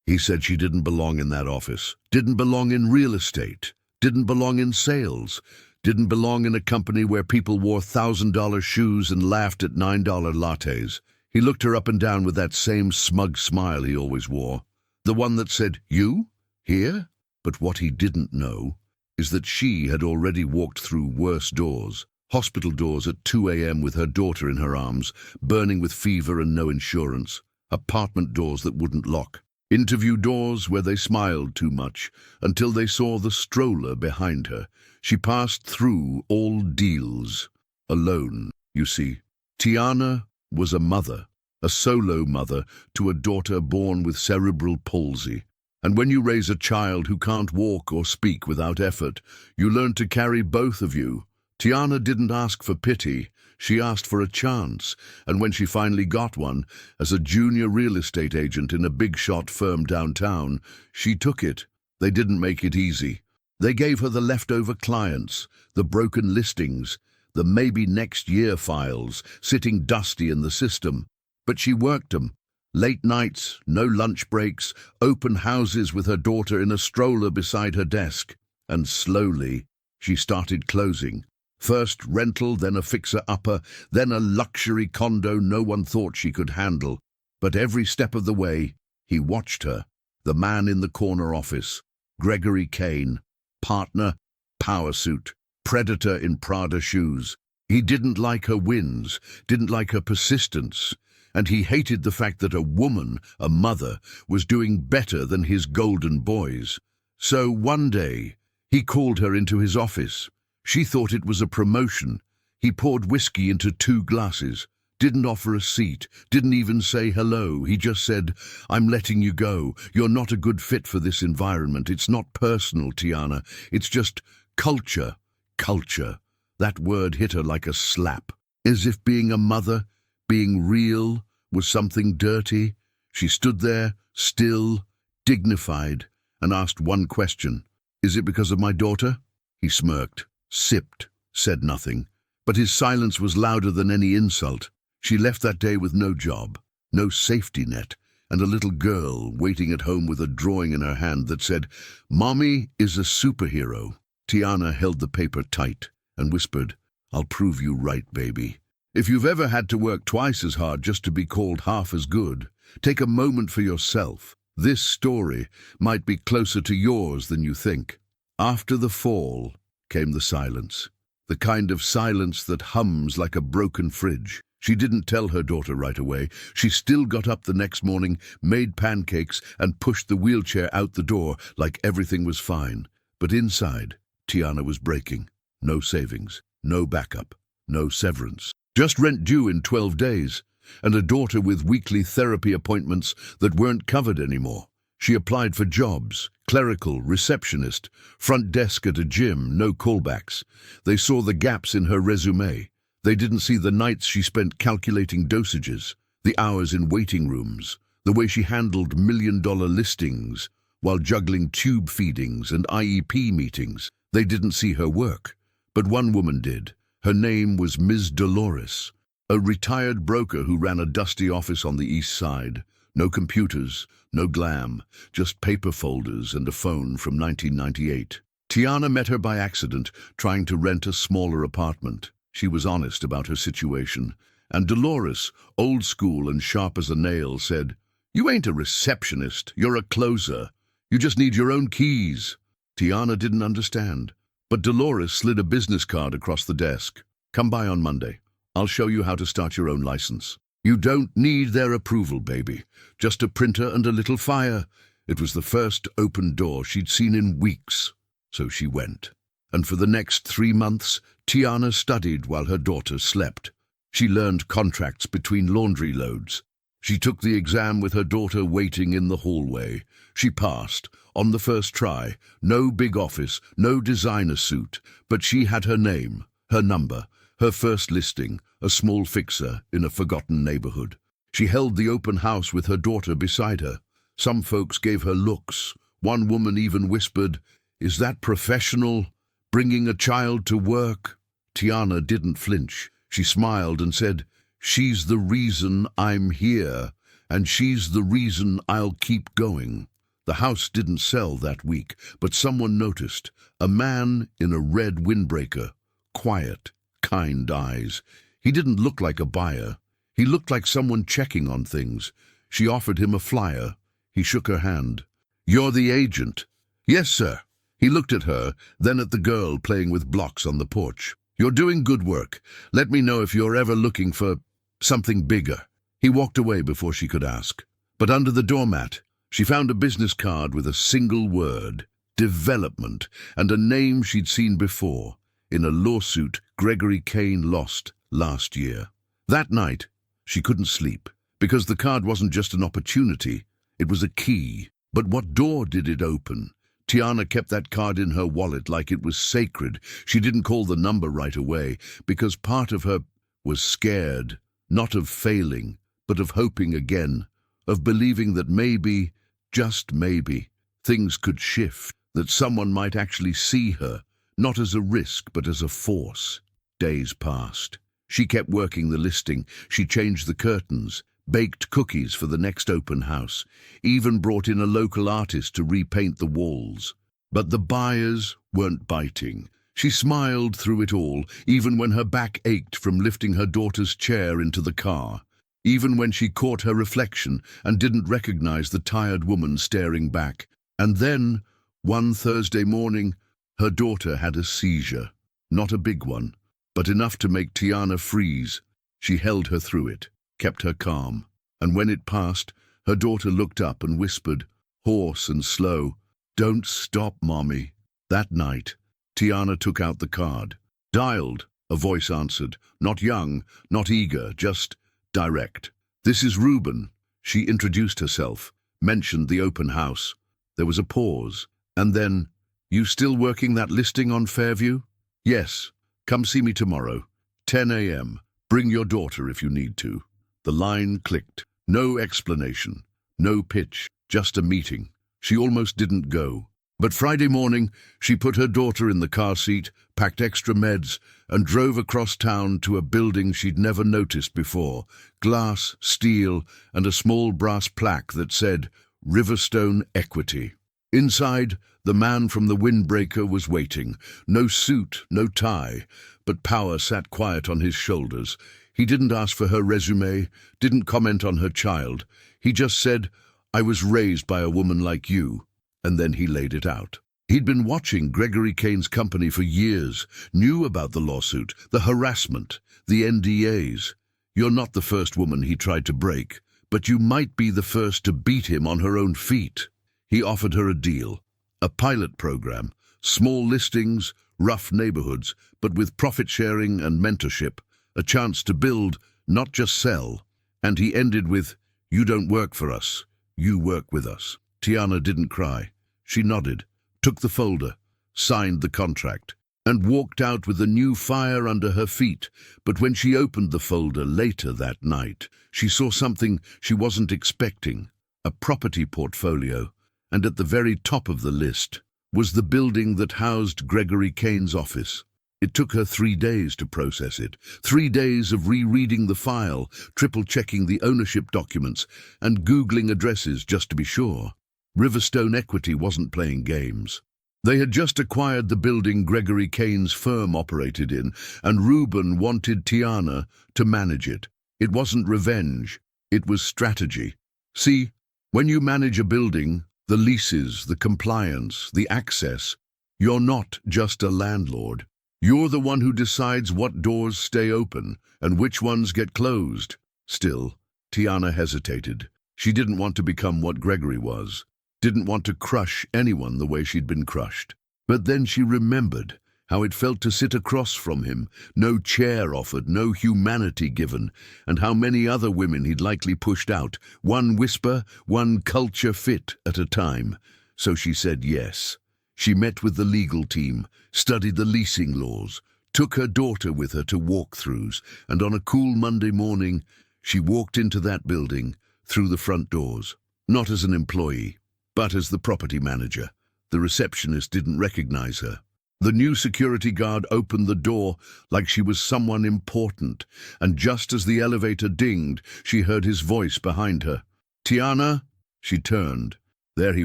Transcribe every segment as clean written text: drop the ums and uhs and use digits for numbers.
He said she didn't belong in that office, didn't belong in real estate, didn't belong in sales, didn't belong in a company where people wore $1,000 shoes and laughed at $9 lattes. He looked her up and down with that same smug smile he always wore. The one that said, "You? Here?" But what he didn't know is that she had already walked through worse doors. Hospital doors at 2 a.m. with her daughter in her arms, burning with fever and no insurance. Apartment doors that wouldn't lock. Interview doors where they smiled too much until they saw the stroller behind her. She passed through all deals. Alone, you see. Tiana was a mother, a solo mother to a daughter born with cerebral palsy. And when you raise a child who can't walk or speak without effort, you learn to carry both of you. Tiana didn't ask for pity, she asked for a chance, and when she finally got one, as a junior real estate agent in a big-shot firm downtown, she took it. They didn't make it easy. They gave her the leftover clients, the broken listings, the maybe next year files, sitting dusty in the system. But she worked them. Late nights, no lunch breaks, open houses with her daughter in a stroller beside her desk. And slowly, she started closing. First rental, then a fixer-upper, then a luxury condo no one thought she could handle. But every step of the way, he watched her. The man in the corner office, Gregory Kane, partner, power suit, predator in Prada shoes. He didn't like her wins, didn't like her persistence, and he hated the fact that a woman, a mother, was doing better than his golden boys. So one day, he called her into his office. She thought it was a promotion. He poured whiskey into 2 glasses, didn't offer a seat, didn't even say hello. He just said, "I'm letting you go. You're not a good fit for this environment. It's not personal, Tiana. It's just culture." Culture. That word hit her like a slap. As if being a mother, being real, was something dirty. She stood there, still, dignified, and asked one question. "Is it because of my daughter?" He smirked, sipped, said nothing. But his silence was louder than any insult. She left that day with no job, no safety net, and a little girl waiting at home with a drawing in her hand that said, "Mommy is a superhero." Tiana held the paper tight and whispered, "I'll prove you right, baby." If you've ever had to work twice as hard just to be called half as good, take a moment for yourself. This story might be closer to yours than you think. After the fall came the silence, the kind of silence that hums like a broken fridge. She didn't tell her daughter right away. She still got up the next morning, made pancakes, and pushed the wheelchair out the door like everything was fine. But inside, Tiana was breaking. No savings, no backup, no severance. Just rent due in 12 days, and a daughter with weekly therapy appointments that weren't covered anymore. She applied for jobs, clerical, receptionist, front desk at a gym, no callbacks. They saw the gaps in her resume. They didn't see the nights she spent calculating dosages, the hours in waiting rooms, the way she handled million-dollar listings while juggling tube feedings and IEP meetings. They didn't see her work, but one woman did. Her name was Ms. Dolores, a retired broker who ran a dusty office on the East Side. No computers, no glam, just paper folders and a phone from 1998. Tiana met her by accident, trying to rent a smaller apartment. She was honest about her situation, and Dolores, old school and sharp as a nail, said, "You ain't a receptionist, you're a closer. You just need your own keys." Tiana didn't understand, but Dolores slid a business card across the desk. "Come by on Monday. I'll show you how to start your own license. You don't need their approval, baby. Just a printer and a little fire." It was the first open door she'd seen in weeks. So she went. And for the next 3 months, Tiana studied while her daughter slept. She learned contracts between laundry loads. She took the exam with her daughter waiting in the hallway. She passed, on the first try. No big office, no designer suit, but she had her name, her number, her first listing, a small fixer in a forgotten neighborhood. She held the open house with her daughter beside her. Some folks gave her looks. One woman even whispered, "Is that professional? Bringing a child to work?" Tiana didn't flinch. She smiled and said, "She's the reason I'm here, and she's the reason I'll keep going." The house didn't sell that week, but someone noticed. A man in a red windbreaker, quiet, kind eyes. He didn't look like a buyer. He looked like someone checking on things. She offered him a flyer. He shook her hand. "You're the agent." "Yes, sir." He looked at her, then at the girl playing with blocks on the porch. "You're doing good work. Let me know if you're ever looking for something bigger." He walked away before she could ask. But under the doormat, she found a business card with a single word, development, and a name she'd seen before, in a lawsuit Gregory Kane lost last year. That night, she couldn't sleep, because the card wasn't just an opportunity, it was a key. But what door did it open? Tiana kept that card in her wallet like it was sacred. She didn't call the number right away, because part of her was scared, not of failing, but of hoping again, of believing that maybe, just maybe, things could shift, that someone might actually see her, not as a risk, but as a force. Days passed. She kept working the listing. She changed the curtains, baked cookies for the next open house, even brought in a local artist to repaint the walls. But the buyers weren't biting. She smiled through it all, even when her back ached from lifting her daughter's chair into the car, even when she caught her reflection and didn't recognize the tired woman staring back. And then, one Thursday morning, her daughter had a seizure. Not a big one, but enough to make Tiana freeze. She held her through it, kept her calm, and when it passed, her daughter looked up and whispered, hoarse and slow, "Don't stop, Mommy." That night, Tiana took out the card. Dialed, a voice answered, not young, not eager, just direct. "This is Reuben." She introduced herself, mentioned the open house. There was a pause, and then, "You still working that listing on Fairview?" "Yes. Come see me tomorrow, 10 a.m. Bring your daughter if you need to." The line clicked. No explanation, no pitch, just a meeting. She almost didn't go. But Friday morning, she put her daughter in the car seat, packed extra meds, and drove across town to a building she'd never noticed before. Glass, steel, and a small brass plaque that said, Riverstone Equity. Inside, the man from the windbreaker was waiting. No suit, no tie, but power sat quiet on his shoulders. He didn't ask for her resume, didn't comment on her child. He just said, "I was raised by a woman like you." And then he laid it out. He'd been watching Gregory Kane's company for years, knew about the lawsuit, the harassment, the NDAs. "You're not the first woman he tried to break, but you might be the first to beat him on her own feet." He offered her a deal, a pilot program, small listings, rough neighborhoods, but with profit sharing and mentorship, a chance to build, not just sell. And he ended with, "You don't work for us, you work with us." Tiana didn't cry. She nodded, took the folder, signed the contract, and walked out with a new fire under her feet. But when she opened the folder later that night, she saw something she wasn't expecting, a property portfolio. And at the very top of the list was the building that housed Gregory Kane's office. It took her 3 days to process it, 3 days of rereading the file, triple-checking the ownership documents, and Googling addresses just to be sure. Riverstone Equity wasn't playing games. They had just acquired the building Gregory Kane's firm operated in, and Reuben wanted Tiana to manage it. It wasn't revenge, it was strategy. See, when you manage a building, the leases, the compliance, the access, you're not just a landlord. You're the one who decides what doors stay open and which ones get closed. Still, Tiana hesitated. She didn't want to become what Gregory was, didn't want to crush anyone the way she'd been crushed. But then she remembered how it felt to sit across from him, no chair offered, no humanity given, and how many other women he'd likely pushed out, one whisper, one culture fit at a time. So she said yes. She met with the legal team, studied the leasing laws, took her daughter with her to walkthroughs, and on a cool Monday morning, she walked into that building, through the front doors, not as an employee, but as the property manager. The receptionist didn't recognize her. The new security guard opened the door like she was someone important, and just as the elevator dinged, she heard his voice behind her. "Tiana?" She turned. There he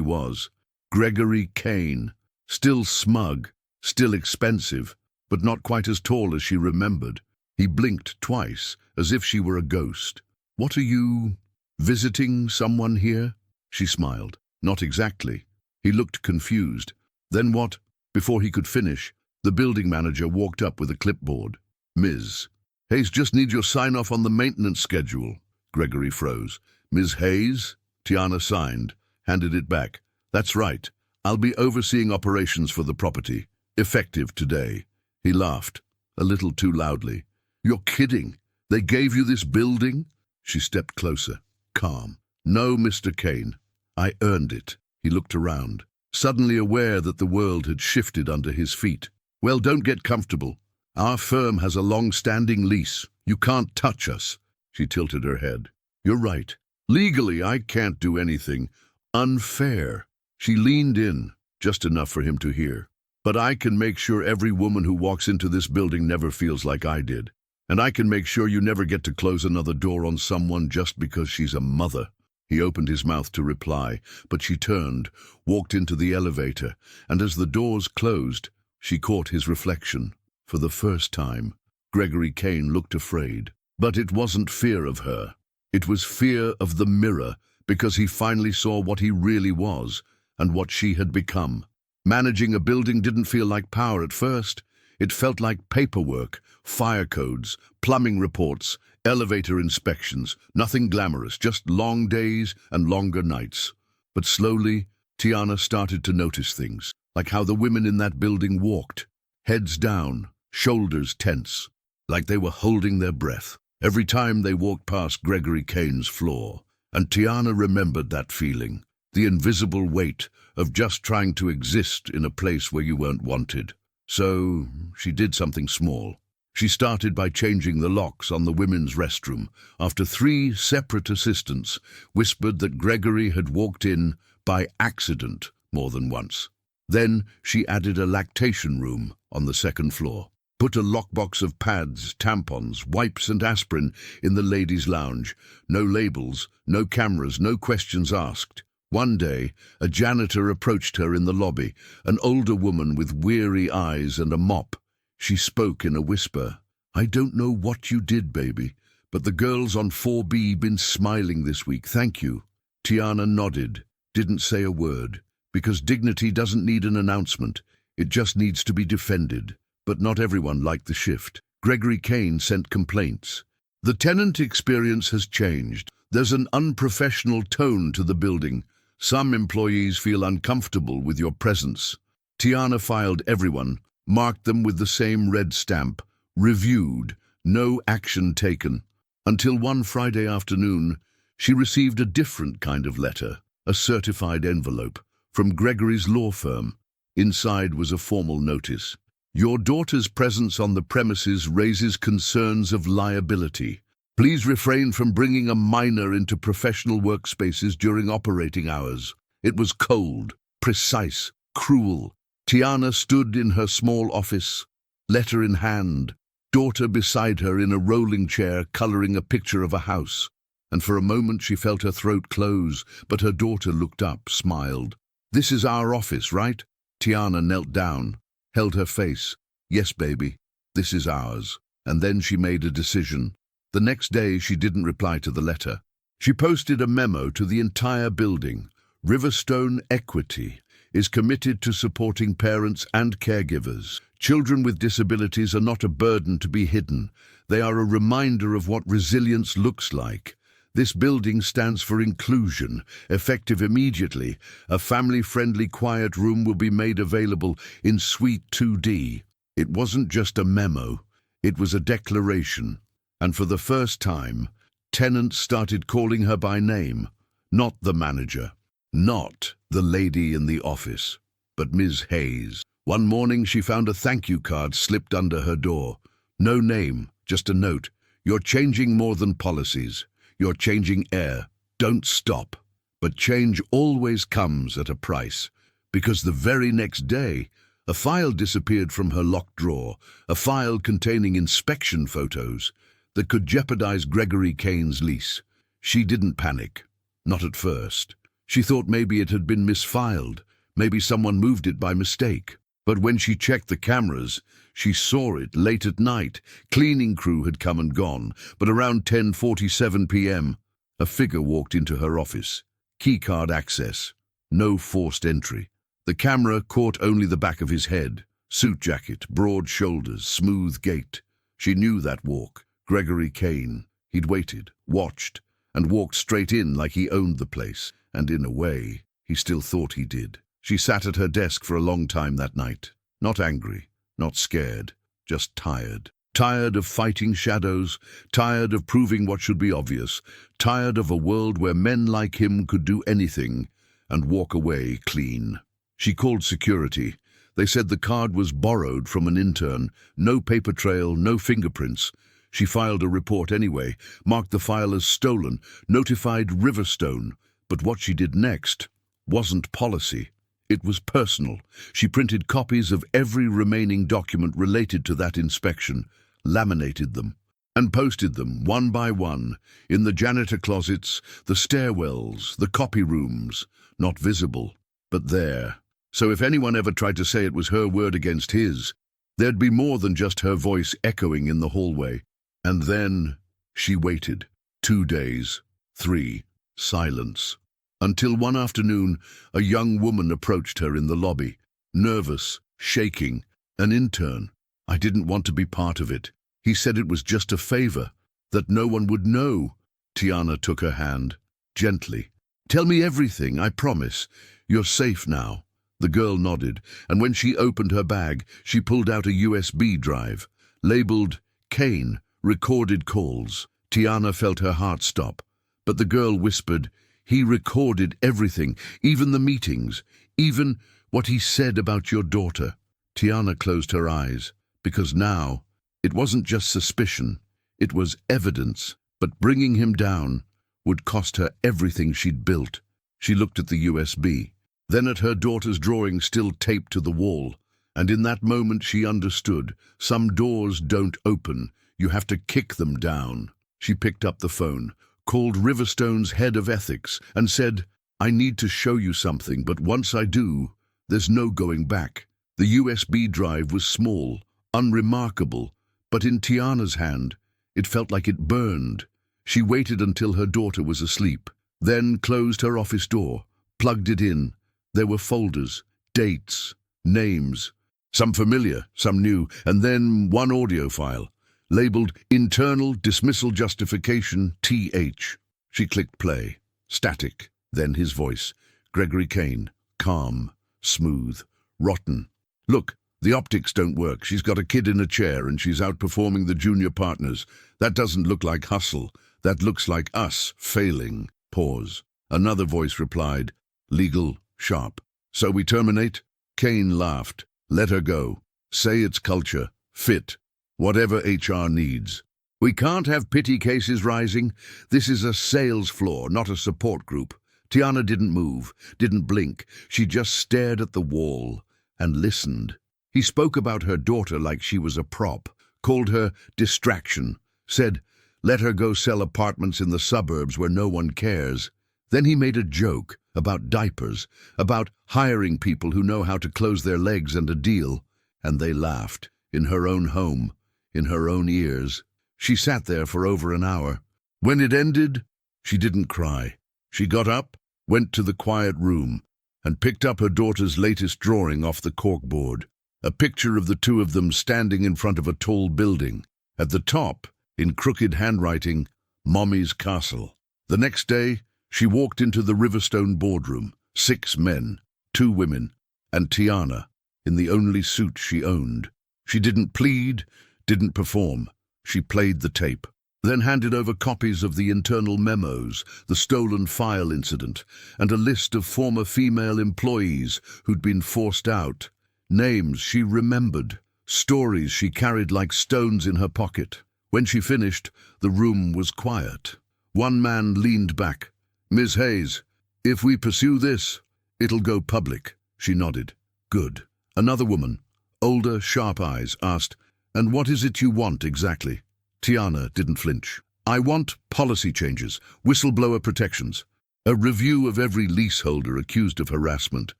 was, Gregory Kane, still smug, still expensive, but not quite as tall as she remembered. He blinked twice, as if she were a ghost. "What are you, visiting someone here?" She smiled. "Not exactly." He looked confused. "Then what?" Before he could finish, the building manager walked up with a clipboard. "Ms. Hayes just needs your sign-off on the maintenance schedule." Gregory froze. "Ms. Hayes?" Tiana signed, handed it back. "That's right. I'll be overseeing operations for the property, effective today." He laughed, a little too loudly. "You're kidding? They gave you this building?" She stepped closer, calm. "No, Mr. Kane. I earned it." He looked around, suddenly aware that the world had shifted under his feet. "Well, don't get comfortable. Our firm has a long-standing lease. You can't touch us." She tilted her head. "You're right. Legally, I can't do anything. Unfair." She leaned in, just enough for him to hear. "But I can make sure every woman who walks into this building never feels like I did. And I can make sure you never get to close another door on someone just because she's a mother." He opened his mouth to reply, but she turned, walked into the elevator, and as the doors closed, she caught his reflection. For the first time, Gregory Kane looked afraid. But it wasn't fear of her. It was fear of the mirror, because he finally saw what he really was and what she had become. Managing a building didn't feel like power at first. It felt like paperwork, fire codes, plumbing reports, elevator inspections, nothing glamorous, just long days and longer nights. But slowly, Tiana started to notice things, like how the women in that building walked, heads down, shoulders tense, like they were holding their breath, every time they walked past Gregory Kane's floor. And Tiana remembered that feeling, the invisible weight of just trying to exist in a place where you weren't wanted. So she did something small. She started by changing the locks on the women's restroom after 3 separate assistants whispered that Gregory had walked in by accident more than once. Then she added a lactation room on the 2nd floor, put a lockbox of pads, tampons, wipes and aspirin in the ladies' lounge. No labels, no cameras, no questions asked. One day, a janitor approached her in the lobby, an older woman with weary eyes and a mop. She spoke in a whisper. "I don't know what you did, baby, but the girls on 4B been smiling this week, thank you." Tiana nodded, didn't say a word, because dignity doesn't need an announcement, it just needs to be defended. But not everyone liked the shift. Gregory Kane sent complaints. "The tenant experience has changed. There's an unprofessional tone to the building. Some employees feel uncomfortable with your presence." Tiana filed everyone, marked them with the same red stamp, reviewed, no action taken, until one Friday afternoon, she received a different kind of letter, a certified envelope, from Gregory's law firm. Inside was a formal notice. "Your daughter's presence on the premises raises concerns of liability. Please refrain from bringing a minor into professional workspaces during operating hours." It was cold, precise, cruel. Tiana stood in her small office, letter in hand, daughter beside her in a rolling chair coloring a picture of a house. And for a moment she felt her throat close, but her daughter looked up, smiled. "This is our office, right?" Tiana knelt down, held her face. "Yes, baby, this is ours." And then she made a decision. The next day she didn't reply to the letter. She posted a memo to the entire building. "Riverstone Equity is committed to supporting parents and caregivers. Children with disabilities are not a burden to be hidden. They are a reminder of what resilience looks like. This building stands for inclusion, effective immediately. A family-friendly quiet room will be made available in Suite 2D. It wasn't just a memo, it was a declaration. And for the first time, tenants started calling her by name. Not the manager, not the lady in the office, but Ms. Hayes. One morning she found a thank you card slipped under her door. No name, just a note. "You're changing more than policies. You're changing air. Don't stop." But change always comes at a price, because the very next day, a file disappeared from her locked drawer, a file containing inspection photos that could jeopardize Gregory Kane's lease. She didn't panic, not at first. She thought maybe it had been misfiled, maybe someone moved it by mistake. But when she checked the cameras, she saw it late at night. Cleaning crew had come and gone, but around 10:47 p.m., a figure walked into her office. Keycard access. No forced entry. The camera caught only the back of his head. Suit jacket, broad shoulders, smooth gait. She knew that walk. Gregory Kane. He'd waited, watched, and walked straight in like he owned the place. And in a way, he still thought he did. She sat at her desk for a long time that night. Not angry, not scared, just tired. Tired of fighting shadows, tired of proving what should be obvious, tired of a world where men like him could do anything and walk away clean. She called security. They said the card was borrowed from an intern. No paper trail, no fingerprints. She filed a report anyway, marked the file as stolen, notified Riverstone. But what she did next wasn't policy. It was personal. She printed copies of every remaining document related to that inspection, laminated them, and posted them one by one in the janitor closets, the stairwells, the copy rooms, not visible, but there. So if anyone ever tried to say it was her word against his, there'd be more than just her voice echoing in the hallway. And then she waited. 2 days, 3, silence. Until one afternoon, a young woman approached her in the lobby, nervous, shaking. An intern. I didn't want to be part of it. He said it was just a favor, that no one would know. Tiana took her hand, gently. Tell me everything, I promise. You're safe now. The girl nodded, and when she opened her bag, she pulled out a USB drive, labeled Kane, recorded calls. Tiana felt her heart stop, but the girl whispered, he recorded everything, even the meetings, even what he said about your daughter. Tiana closed her eyes, because now it wasn't just suspicion, it was evidence, but bringing him down would cost her everything she'd built. She looked at the USB, then at her daughter's drawing still taped to the wall, and in that moment she understood, some doors don't open, you have to kick them down. She picked up the phone, called Riverstone's head of ethics, and said, I need to show you something, but once I do, there's no going back. The USB drive was small, unremarkable, but in Tiana's hand, it felt like it burned. She waited until her daughter was asleep, then closed her office door, plugged it in. There were folders, dates, names, some familiar, some new, and then one audio file, labeled Internal Dismissal Justification, TH. She clicked play. Static. Then his voice. Gregory Kane. Calm. Smooth. Rotten. Look, the optics don't work. She's got a kid in a chair and she's outperforming the junior partners. That doesn't look like hustle. That looks like us failing. Pause. Another voice replied. Legal. Sharp. So we terminate? Kane laughed. Let her go. Say it's culture. Fit. Whatever HR needs. We can't have pity cases rising. This is a sales floor, not a support group. Tiana didn't move, didn't blink. She just stared at the wall and listened. He spoke about her daughter like she was a prop, called her distraction, said, let her go sell apartments in the suburbs where no one cares. Then he made a joke about diapers, about hiring people who know how to close their legs and a deal, and they laughed, in her own home, in her own ears. She sat there for over an hour. When it ended, she didn't cry. She got up, went to the quiet room, and picked up her daughter's latest drawing off the corkboard, a picture of the two of them standing in front of a tall building. At the top, in crooked handwriting, Mommy's Castle. The next day, she walked into the Riverstone boardroom, 6 men, 2 women, and Tiana, in the only suit she owned. She didn't plead, didn't perform. She played the tape, then handed over copies of the internal memos, the stolen file incident, and a list of former female employees who'd been forced out. Names she remembered, stories she carried like stones in her pocket. When she finished, the room was quiet. One man leaned back. Ms. Hayes, if we pursue this, it'll go public. She nodded. Good. Another woman, older, sharp eyes, asked, and what is it you want exactly? Tiana didn't flinch. I want policy changes, whistleblower protections. A review of every leaseholder accused of harassment.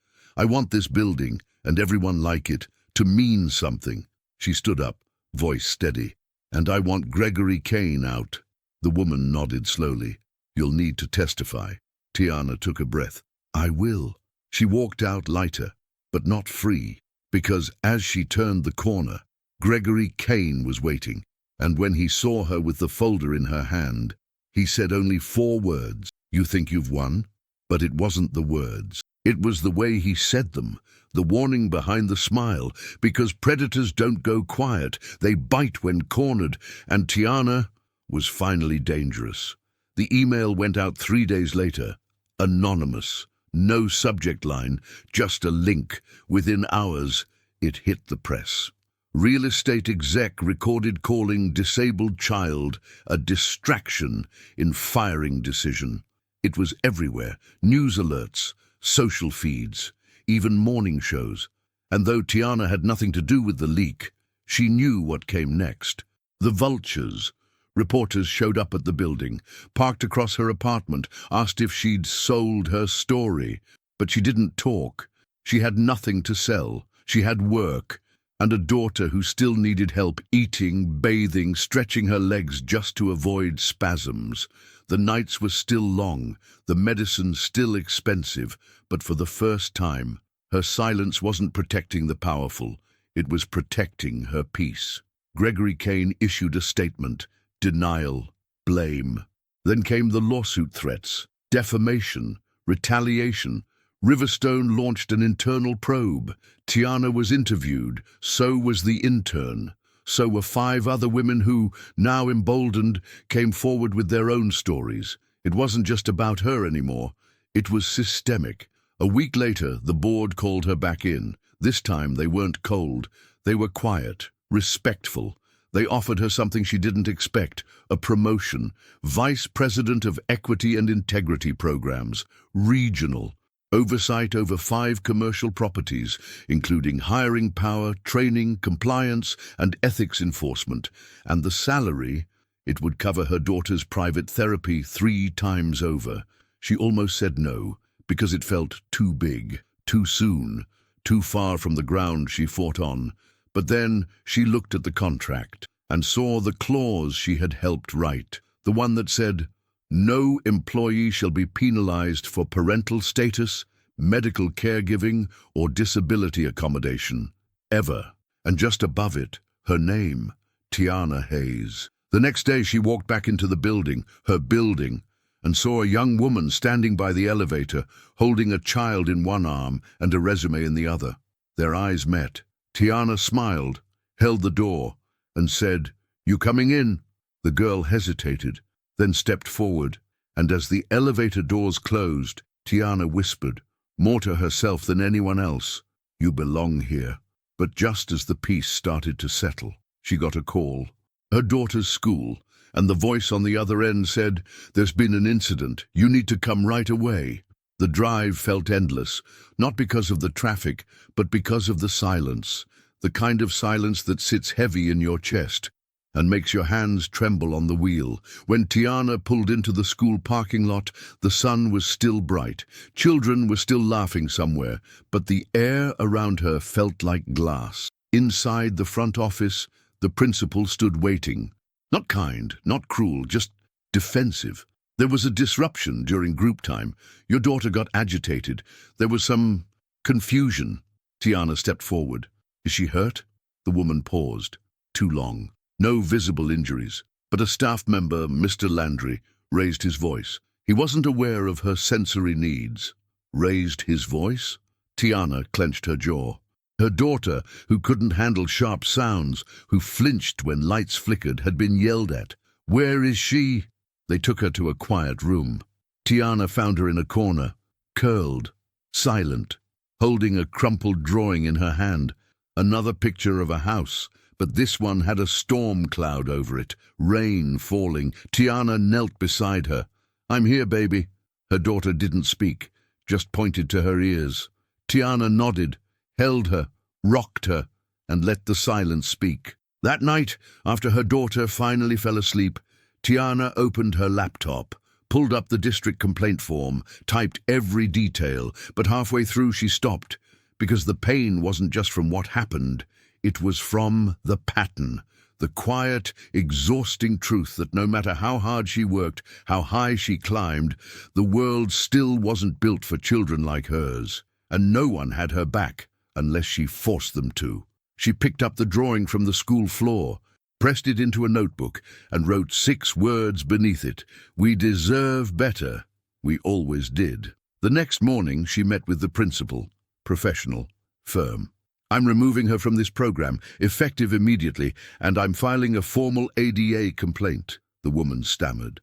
I want this building, and everyone like it, to mean something. She stood up, voice steady. And I want Gregory Kane out. The woman nodded slowly. You'll need to testify. Tiana took a breath. I will. She walked out lighter, but not free, because as she turned the corner, Gregory Kane was waiting, and when he saw her with the folder in her hand, he said only 4 words. You think you've won? But it wasn't the words. It was the way he said them, the warning behind the smile, because predators don't go quiet, they bite when cornered, and Tiana was finally dangerous. The email went out 3 days later, anonymous, no subject line, just a link. Within hours, it hit the press. Real estate exec recorded calling disabled child a distraction in firing decision. It was everywhere, news alerts, social feeds, even morning shows. And though Tiana had nothing to do with the leak, she knew what came next. The vultures. Reporters showed up at the building, parked across her apartment, asked if she'd sold her story. But she didn't talk. She had nothing to sell. She had work, and a daughter who still needed help eating, bathing, stretching her legs just to avoid spasms. The nights were still long, the medicine still expensive, but for the first time, her silence wasn't protecting the powerful, it was protecting her peace. Gregory Kane issued a statement, denial, blame. Then came the lawsuit threats, defamation, retaliation. Riverstone launched an internal probe. Tiana was interviewed, so was the intern. So were 5 other women who, now emboldened, came forward with their own stories. It wasn't just about her anymore. It was systemic. A week later, the board called her back in. This time, they weren't cold. They were quiet, respectful. They offered her something she didn't expect, a promotion. Vice President of Equity and Integrity Programs, regional. Oversight over 5 commercial properties, including hiring power, training, compliance, and ethics enforcement. And the salary, it would cover her daughter's private therapy 3 times over. She almost said no, because it felt too big, too soon, too far from the ground she fought on. But then she looked at the contract and saw the clause she had helped write, the one that said, no employee shall be penalized for parental status, medical caregiving, or disability accommodation, ever. And just above it, her name, Tiana Hayes. The next day she walked back into the building, her building, and saw a young woman standing by the elevator, holding a child in one arm and a resume in the other. Their eyes met. Tiana smiled, held the door, and said, "You coming in?" The girl hesitated, then stepped forward, and as the elevator doors closed, Tiana whispered, more to herself than anyone else, "You belong here." But just as the peace started to settle, she got a call. Her daughter's school, and the voice on the other end said, "There's been an incident. You need to come right away." The drive felt endless, not because of the traffic, but because of the silence, the kind of silence that sits heavy in your chest and makes your hands tremble on the wheel. When Tiana pulled into the school parking lot, the sun was still bright. Children were still laughing somewhere, but the air around her felt like glass. Inside the front office, the principal stood waiting. Not kind, not cruel, just defensive. There was a disruption during group time. Your daughter got agitated. There was some confusion. Tiana stepped forward. "Is she hurt?" The woman paused. Too long. No visible injuries. But a staff member, Mr. Landry, raised his voice. He wasn't aware of her sensory needs. Raised his voice? Tiana clenched her jaw. Her daughter, who couldn't handle sharp sounds, who flinched when lights flickered, had been yelled at. "Where is she?" They took her to a quiet room. Tiana found her in a corner, curled, silent, holding a crumpled drawing in her hand. Another picture of a house, but this one had a storm cloud over it, rain falling. Tiana knelt beside her. "I'm here, baby." Her daughter didn't speak, just pointed to her ears. Tiana nodded, held her, rocked her, and let the silence speak. That night, after her daughter finally fell asleep, Tiana opened her laptop, pulled up the district complaint form, typed every detail, but halfway through she stopped, because the pain wasn't just from what happened, it was from the pattern, the quiet, exhausting truth that no matter how hard she worked, how high she climbed, the world still wasn't built for children like hers, and no one had her back unless she forced them to. She picked up the drawing from the school floor, pressed it into a notebook, and wrote 6 words beneath it. We deserve better. We always did. The next morning she met with the principal, professional, firm. I'm removing her from this program, effective immediately, and I'm filing a formal ADA complaint, the woman stammered.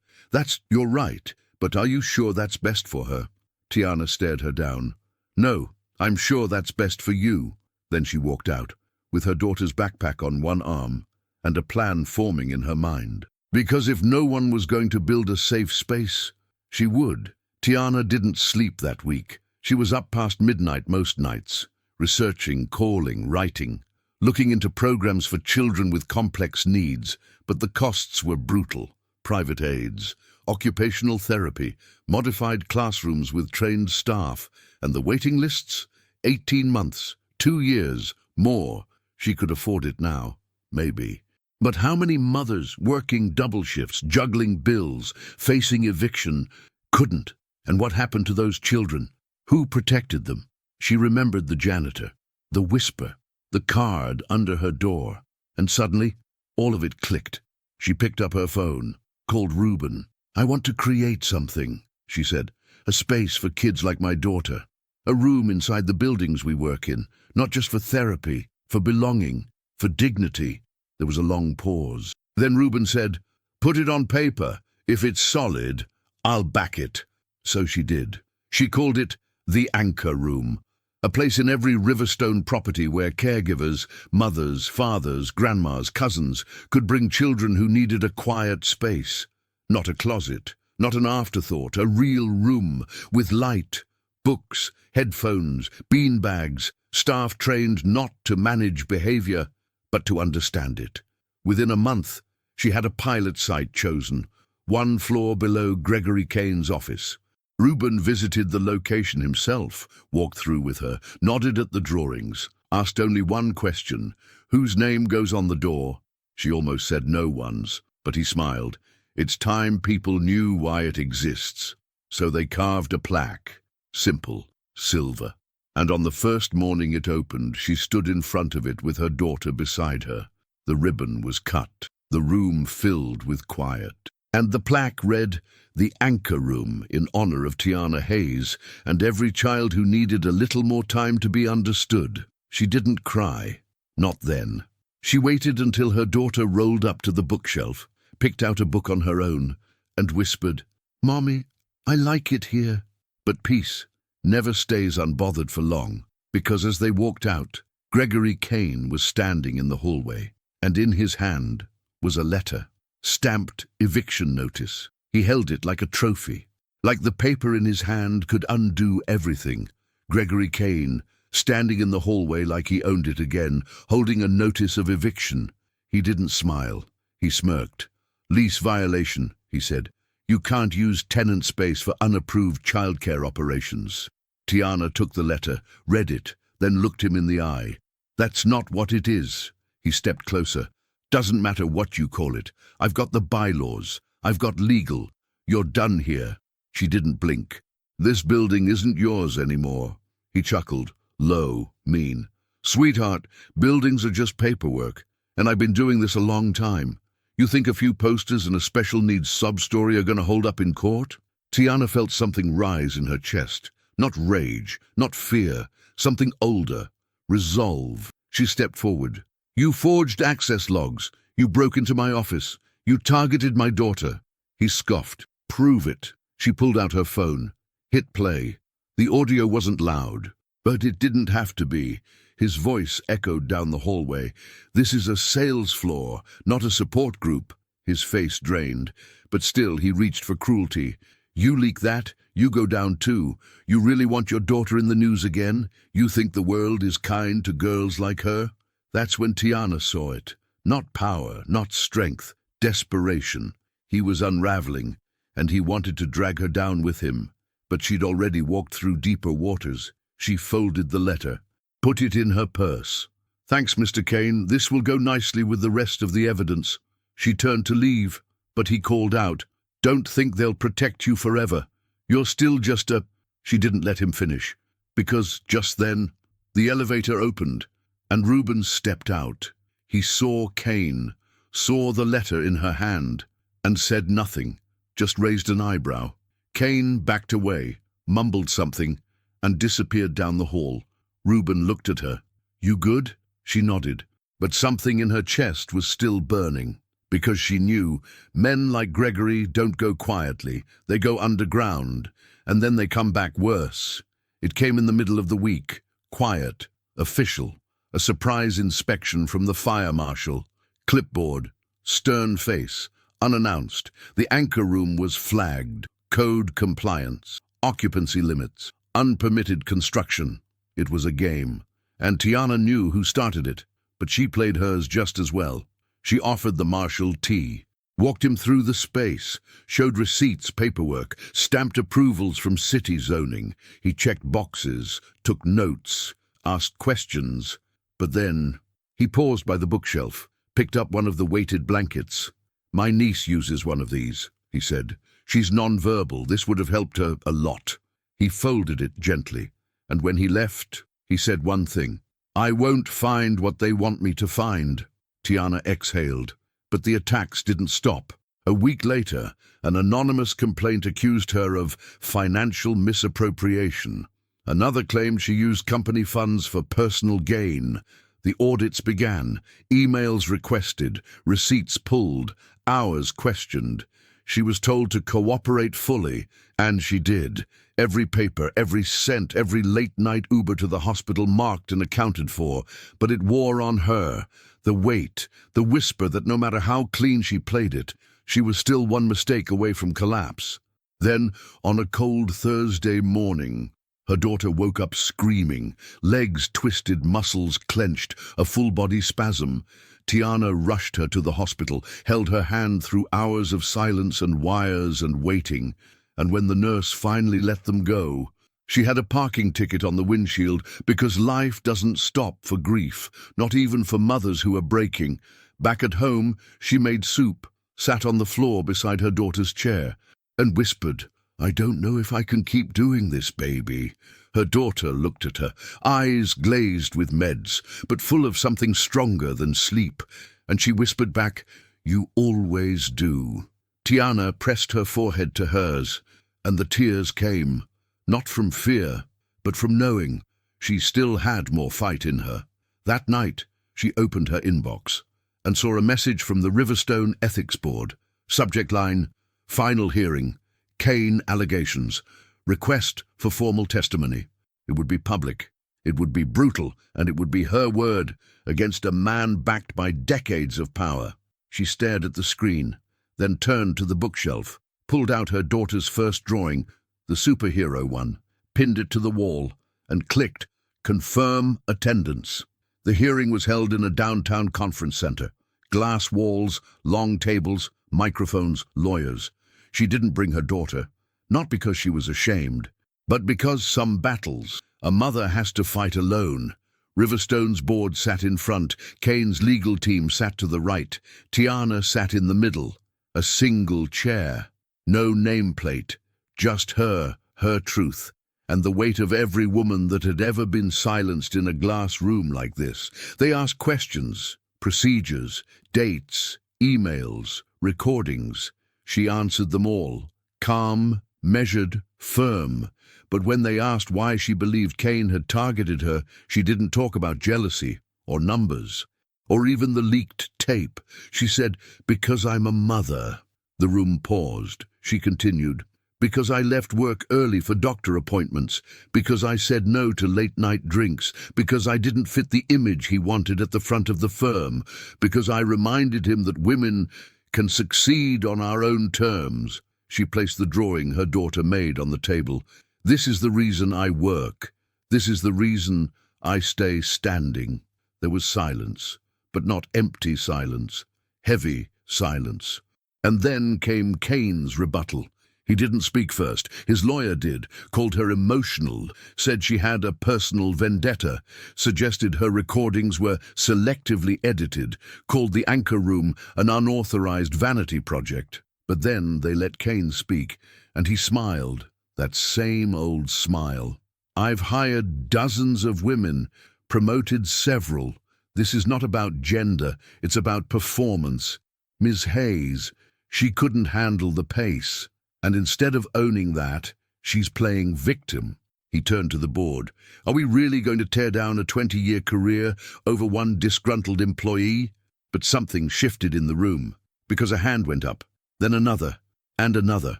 You're right, but are you sure that's best for her? Tiana stared her down. No, I'm sure that's best for you. Then she walked out, with her daughter's backpack on one arm, and a plan forming in her mind. Because if no one was going to build a safe space, she would. Tiana didn't sleep that week. She was up past midnight most nights, researching, calling, writing, looking into programs for children with complex needs, but the costs were brutal. Private aids, occupational therapy, modified classrooms with trained staff, and the waiting lists? 18 months, 2 years, more. She could afford it now, maybe. But how many mothers, working double shifts, juggling bills, facing eviction, couldn't? And what happened to those children? Who protected them? She remembered the janitor, the whisper, the card under her door, and suddenly, all of it clicked. She picked up her phone, called Ruben. I want to create something, she said, a space for kids like my daughter, a room inside the buildings we work in, not just for therapy, for belonging, for dignity. There was a long pause. Then Ruben said, put it on paper. If it's solid, I'll back it. So she did. She called it the Anchor Room, a place in every Riverstone property where caregivers, mothers, fathers, grandmas, cousins could bring children who needed a quiet space. Not a closet, not an afterthought, a real room with light, books, headphones, beanbags, staff trained not to manage behavior, but to understand it. Within a month, she had a pilot site chosen, 1 floor below Gregory Kane's office. Ruben visited the location himself, walked through with her, nodded at the drawings, asked only one question, whose name goes on the door? She almost said no one's, but he smiled. It's time people knew why it exists. So they carved a plaque, simple, silver. And on the first morning it opened, she stood in front of it with her daughter beside her. The ribbon was cut, the room filled with quiet. And the plaque read, The Anchor Room, in honor of Tiana Hayes, and every child who needed a little more time to be understood. She didn't cry. Not then. She waited until her daughter rolled up to the bookshelf, picked out a book on her own, and whispered, Mommy, I like it here. But peace never stays unbothered for long, because as they walked out, Gregory Kane was standing in the hallway, and in his hand was a letter. Stamped eviction notice. He held it like a trophy. Like the paper in his hand could undo everything. Gregory Kane, standing in the hallway like he owned it again, holding a notice of eviction. He didn't smile. He smirked. Lease violation, he said. You can't use tenant space for unapproved childcare operations. Tiana took the letter, read it, then looked him in the eye. That's not what it is. He stepped closer. Doesn't matter what you call it. I've got the bylaws. I've got legal. You're done here. She didn't blink. This building isn't yours anymore. He chuckled, low, mean. Sweetheart, buildings are just paperwork, and I've been doing this a long time. You think a few posters and a special needs sub-story are going to hold up in court? Tiana felt something rise in her chest. Not rage, not fear, something older. Resolve. She stepped forward. You forged access logs. You broke into my office. You targeted my daughter. He scoffed. Prove it. She pulled out her phone. Hit play. The audio wasn't loud, but it didn't have to be. His voice echoed down the hallway. This is a sales floor, not a support group. His face drained, but still he reached for cruelty. You leak that, you go down too. You really want your daughter in the news again? You think the world is kind to girls like her? That's when Tiana saw it. Not power, not strength, desperation. He was unraveling. and he wanted to drag her down with him, but she'd already walked through deeper waters. She folded the letter, put it in her purse. "Thanks, Mr. Kane, this will go nicely with the rest of the evidence." She turned to leave, but he called out, "Don't think they'll protect you forever. You're still just a—" She didn't let him finish, because just then the elevator opened, and Rubens stepped out. He saw Kane, saw the letter in her hand, and said nothing, just raised an eyebrow. Kane backed away, mumbled something, and disappeared down the hall. Reuben looked at her. "You good?" She nodded, but something in her chest was still burning, because she knew men like Gregory don't go quietly, they go underground, and then they come back worse. It came in the middle of the week, quiet, official, a surprise inspection from the fire marshal. Clipboard, stern face, unannounced. The anchor room was flagged. Code compliance, occupancy limits, unpermitted construction. It was a game, and Tiana knew who started it, but she played hers just as well. She offered the marshal tea, walked him through the space, showed receipts, paperwork, stamped approvals from city zoning. He checked boxes, took notes, asked questions, but then he paused by the bookshelf, picked up one of the weighted blankets. "My niece uses one of these," he said. "She's non-verbal. This would have helped her a lot." He folded it gently, and when he left, he said one thing: "I won't find what they want me to find." Tiana exhaled, but the attacks didn't stop. A week later, an anonymous complaint accused her of financial misappropriation. Another claimed she used company funds for personal gain. The audits began, emails requested, receipts pulled, hours questioned. She was told to cooperate fully, and she did. Every paper, every cent, every late-night Uber to the hospital marked and accounted for, but it wore on her. The weight, the whisper that no matter how clean she played it, she was still one mistake away from collapse. Then, on a cold Thursday morning, her daughter woke up screaming, legs twisted, muscles clenched, a full-body spasm. Tiana rushed her to the hospital, held her hand through hours of silence and wires and waiting, and when the nurse finally let them go, she had a parking ticket on the windshield because life doesn't stop for grief, not even for mothers who are breaking. Back at home, she made soup, sat on the floor beside her daughter's chair, and whispered, "I don't know if I can keep doing this, baby." Her daughter looked at her, eyes glazed with meds, but full of something stronger than sleep, and she whispered back, "You always do." Tiana pressed her forehead to hers, and the tears came, not from fear, but from knowing she still had more fight in her. That night, she opened her inbox and saw a message from the Riverstone Ethics Board. Subject line, "Final hearing, Kane allegations. Request for formal testimony." It would be public, it would be brutal, and it would be her word against a man backed by decades of power. She stared at the screen, then turned to the bookshelf, pulled out her daughter's first drawing, the superhero one, pinned it to the wall, and clicked, "Confirm attendance." The hearing was held in a downtown conference center. Glass walls, long tables, microphones, lawyers. She didn't bring her daughter, not because she was ashamed, but because some battles a mother has to fight alone. Riverstone's board sat in front, Kane's legal team sat to the right, Tiana sat in the middle, a single chair, no nameplate, just her truth, and the weight of every woman that had ever been silenced in a glass room like this. They asked questions, procedures, dates, emails, recordings. She answered them all, calm, measured, firm. But when they asked why she believed Kane had targeted her, she didn't talk about jealousy or numbers or even the leaked tape. She said, "Because I'm a mother." The room paused. She continued, "Because I left work early for doctor appointments, because I said no to late-night drinks, because I didn't fit the image he wanted at the front of the firm, because I reminded him that women can succeed on our own terms." She placed the drawing her daughter made on the table. "This is the reason I work. This is the reason I stay standing." There was silence, but not empty silence, heavy silence. And then came Kane's rebuttal. He didn't speak first. His lawyer did, called her emotional, said she had a personal vendetta, suggested her recordings were selectively edited, called the Anchor Room an unauthorized vanity project. But then they let Kane speak, and he smiled, that same old smile. I've hired dozens of women, promoted several. This is not about gender, it's about performance. Ms. Hayes, she couldn't handle the pace. And instead of owning that, she's playing victim. He turned to the board. Are we really going to tear down a 20-year career over one disgruntled employee? But something shifted in the room, because a hand went up, then another, and another.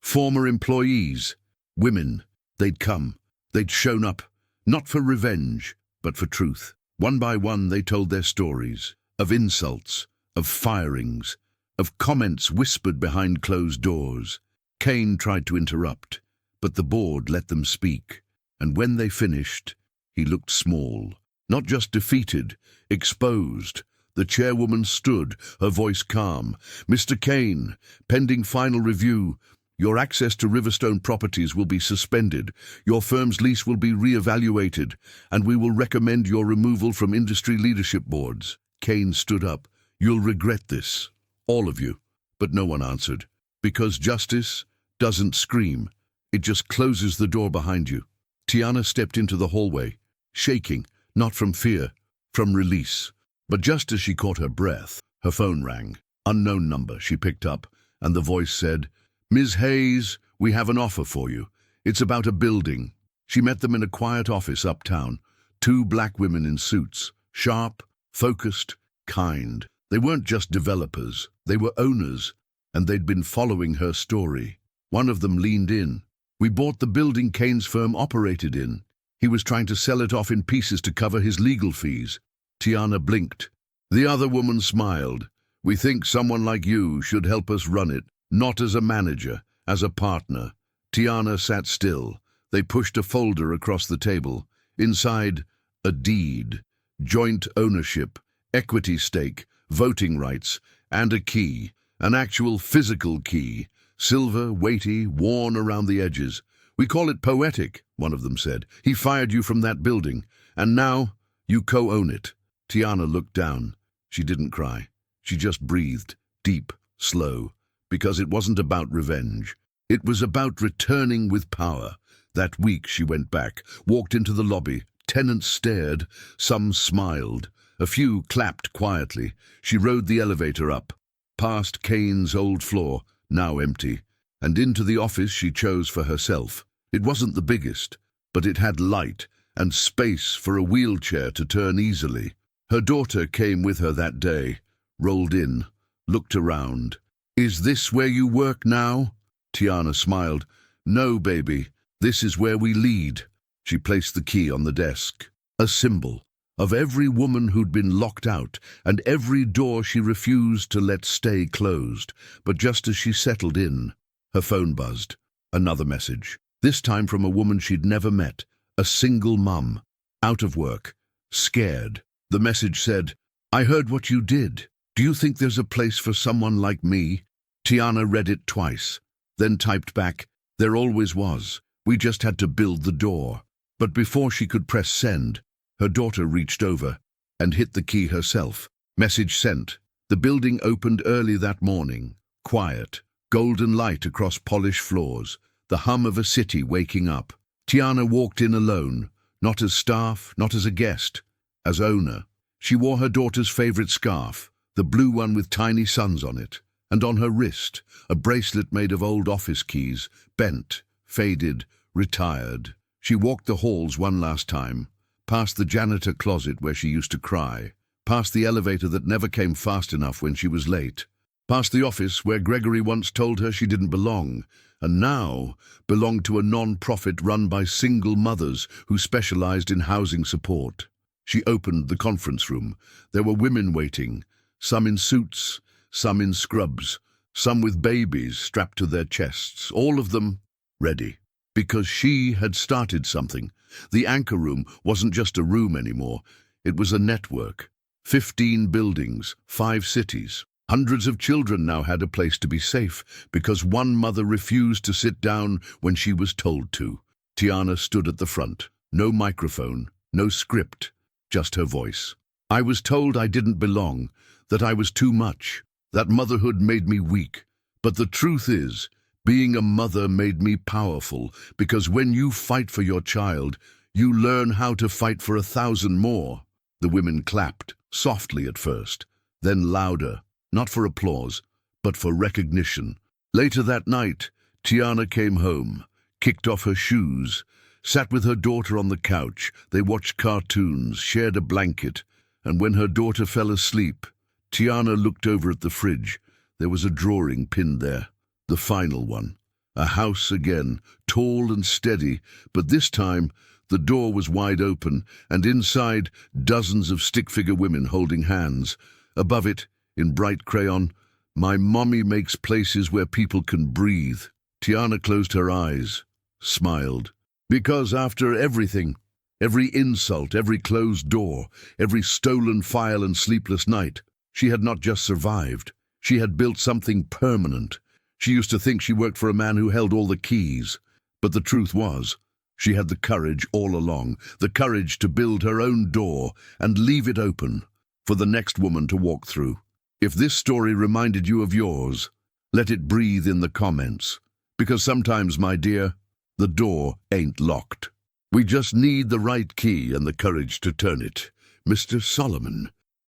Former employees, women, they'd come, they'd shown up, not for revenge, but for truth. One by one they told their stories, of insults, of firings, of comments whispered behind closed doors. Kane tried to interrupt, but the board let them speak, and when they finished, he looked small, not just defeated, exposed. The chairwoman stood, her voice calm. Mr. Kane, pending final review, your access to Riverstone properties will be suspended, your firm's lease will be re-evaluated, and we will recommend your removal from industry leadership boards. Kane stood up. You'll regret this, all of you. But no one answered. Because justice doesn't scream, it just closes the door behind you. Tiana stepped into the hallway, shaking, not from fear, from release. But just as she caught her breath, her phone rang. Unknown number she picked up, and the voice said, Ms. Hayes, we have an offer for you. It's about a building. She met them in a quiet office uptown. 2 black women in suits, sharp, focused, kind. They weren't just developers, they were owners, and they'd been following her story. One of them leaned in. We bought the building Kane's firm operated in. He was trying to sell it off in pieces to cover his legal fees. Tiana blinked. The other woman smiled. We think someone like you should help us run it, not as a manager, as a partner. Tiana sat still. They pushed a folder across the table. Inside, a deed, joint ownership, equity stake, voting rights, and a key. An actual physical key, silver, weighty, worn around the edges. We call it poetic, one of them said. He fired you from that building, and now you co-own it. Tiana looked down. She didn't cry. She just breathed, deep, slow, because it wasn't about revenge. It was about returning with power. That week she went back, walked into the lobby. Tenants stared, some smiled. A few clapped quietly. She rode the elevator up, past Kane's old floor, now empty, and into the office she chose for herself. It wasn't the biggest, but it had light and space for a wheelchair to turn easily. Her daughter came with her that day, rolled in, looked around. Is this where you work now? Tiana smiled. No, baby, this is where we lead. She placed the key on the desk, a symbol of every woman who'd been locked out and every door she refused to let stay closed. But just as she settled in, her phone buzzed. Another message, this time from a woman she'd never met, a single mum, out of work, scared. The message said, I heard what you did. Do you think there's a place for someone like me? Tiana read it twice, then typed back, there always was. We just had to build the door. But before she could press send, her daughter reached over and hit the key herself. Message sent. The building opened early that morning. Quiet. Golden light across polished floors. The hum of a city waking up. Tiana walked in alone. Not as staff, not as a guest. As owner. She wore her daughter's favorite scarf. The blue one with tiny suns on it. And on her wrist, a bracelet made of old office keys. Bent, faded, retired. She walked the halls one last time. Past the janitor closet where she used to cry, past the elevator that never came fast enough when she was late, past the office where Gregory once told her she didn't belong, and now belonged to a non-profit run by single mothers who specialized in housing support. She opened the conference room. There were women waiting, some in suits, some in scrubs, some with babies strapped to their chests, all of them ready. Because she had started something. The Anchor Room wasn't just a room anymore. It was a network. 15 buildings, 5 cities. Hundreds of children now had a place to be safe because one mother refused to sit down when she was told to. Tiana stood at the front. No microphone, no script, just her voice. I was told I didn't belong, that I was too much, that motherhood made me weak. But the truth is, being a mother made me powerful, because when you fight for your child, you learn how to fight for 1,000 more. The women clapped, softly at first, then louder, not for applause, but for recognition. Later that night, Tiana came home, kicked off her shoes, sat with her daughter on the couch. They watched cartoons, shared a blanket, and when her daughter fell asleep, Tiana looked over at the fridge. There was a drawing pinned there, the final one. A house again, tall and steady, but this time the door was wide open, and inside dozens of stick-figure women holding hands. Above it, in bright crayon, "My mommy makes places where people can breathe." Tiana closed her eyes, smiled. Because after everything, every insult, every closed door, every stolen file and sleepless night, she had not just survived. She had built something permanent. She used to think she worked for a man who held all the keys. But the truth was, she had the courage all along, the courage to build her own door and leave it open for the next woman to walk through. If this story reminded you of yours, let it breathe in the comments. Because sometimes, my dear, the door ain't locked. We just need the right key and the courage to turn it. Mr. Solomon.